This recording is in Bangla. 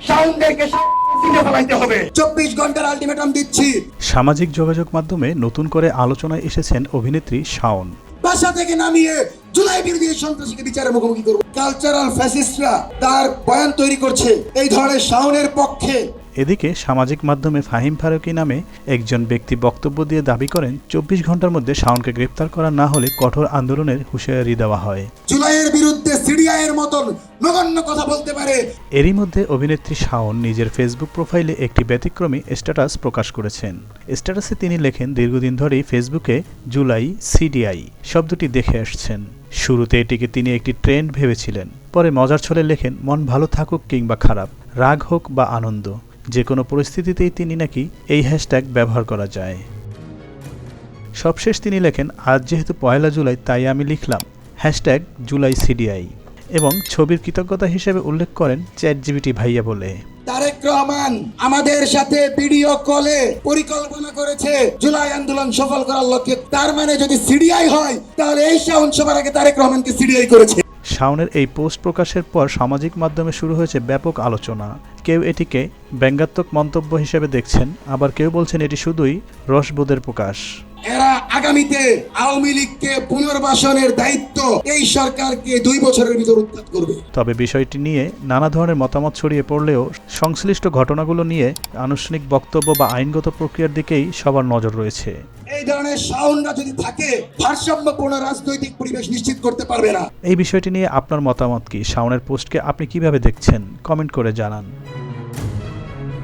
শাওনদেরকে সিনে ফেলাইতে হবে। 24 ঘন্টার আলটিমেটাম দিচ্ছি। সামাজিক যোগাযোগ মাধ্যমে নতুন করে আলোচনায় এসেছেন অভিনেত্রী শাওন। বাসা থেকে নামিয়ে জুলাই বিরোধী সন্ত্রাসীকে বিচারের মুখোমুখি করব। কালচারাল ফ্যাসিস্টরা তার বয়ান তৈরি করছে এই ধরনের শাওনের পক্ষে। এদিকে সামাজিক মাধ্যমে ফাহিম ফারুকী নামে একজন ব্যক্তি বক্তব্য দিয়ে দাবি করেন 24 ঘন্টার মধ্যে শাওনকে গ্রেপ্তার করা না হলে কঠোর আন্দোলনের হুঁশিয়ারি দেওয়া হয়। জুলাইয়ের বিরুদ্ধে সিডিআইয়ের মতন নগণ্য কথা বলতে পারে। এরই মধ্যে অভিনেত্রী শাওন নিজের ফেসবুক প্রোফাইলে একটি ব্যতিক্রমী স্ট্যাটাস প্রকাশ করেছেন। স্ট্যাটাসে তিনি লেখেন, দীর্ঘদিন ধরেই ফেসবুকে জুলাই সিডিআই শব্দটি দেখে আসছেন। শুরুতে এটিকে তিনি একটি ট্রেন্ড ভেবেছিলেন, পরে মজার ছলে লেখেন, মন ভালো থাকুক কিংবা খারাপ, রাগ হোক বা আনন্দ, যে কোনো পরিস্থিতিতেই তিনি নাকি এই হ্যাশট্যাগ ব্যবহার করা যায়। সবশেষ তিনি লেখেন, আজ যেহেতু 1 জুলাই তাই আমি লিখলাম হ্যাশট্যাগ জুলাই সিডিআই এবং ছবির কৃতজ্ঞতা হিসেবে উল্লেখ করেন চ্যাটজিপিটি ভাইয়া বলে। তারেক রহমান আমাদের সাথে ভিডিও কলে পরিকল্পনা করেছে জুলাই আন্দোলন সফল করার লক্ষ্যে। তার মানে যদি সিডিআই হয় তাহলে এই শাওন সবার আগে তারেক রহমানকে সিডিআই করেছে। শাওনের এই পোস্ট প্রকাশের পর সামাজিক মাধ্যমে শুরু হয়েছে ব্যাপক আলোচনা। কেউ এটিকে ব্যঙ্গাত্মক মন্তব্য হিসেবে দেখছেন, আবার কেউ বলছেন এটি শুধুই রসবোধের প্রকাশ। এরা আগামীতে আওয়ামী লীগকে পুনর্বাসনের দায়িত্ব এই সরকারকে 2 বছরের ভিতর উৎখাত করবে। তবে বিষয়টি নিয়ে নানা ধরনের মতামত ছড়িয়ে পড়লেও সংশ্লিষ্ট ঘটনাগুলো নিয়ে আনুষ্ঠানিক বক্তব্য বা আইনগত প্রক্রিয়ার দিকেই সবার নজর রয়েছে। এই ধরনের শাওনরা যদি থাকে ভারসাম্যপূর্ণ রাজনৈতিক পরিবেশ নিশ্চিত করতে পারবে না। এই বিষয়টি নিয়ে আপনার মতামত কি? শাওনের পোস্টকে আপনি কিভাবে দেখছেন? কমেন্ট করে জানান।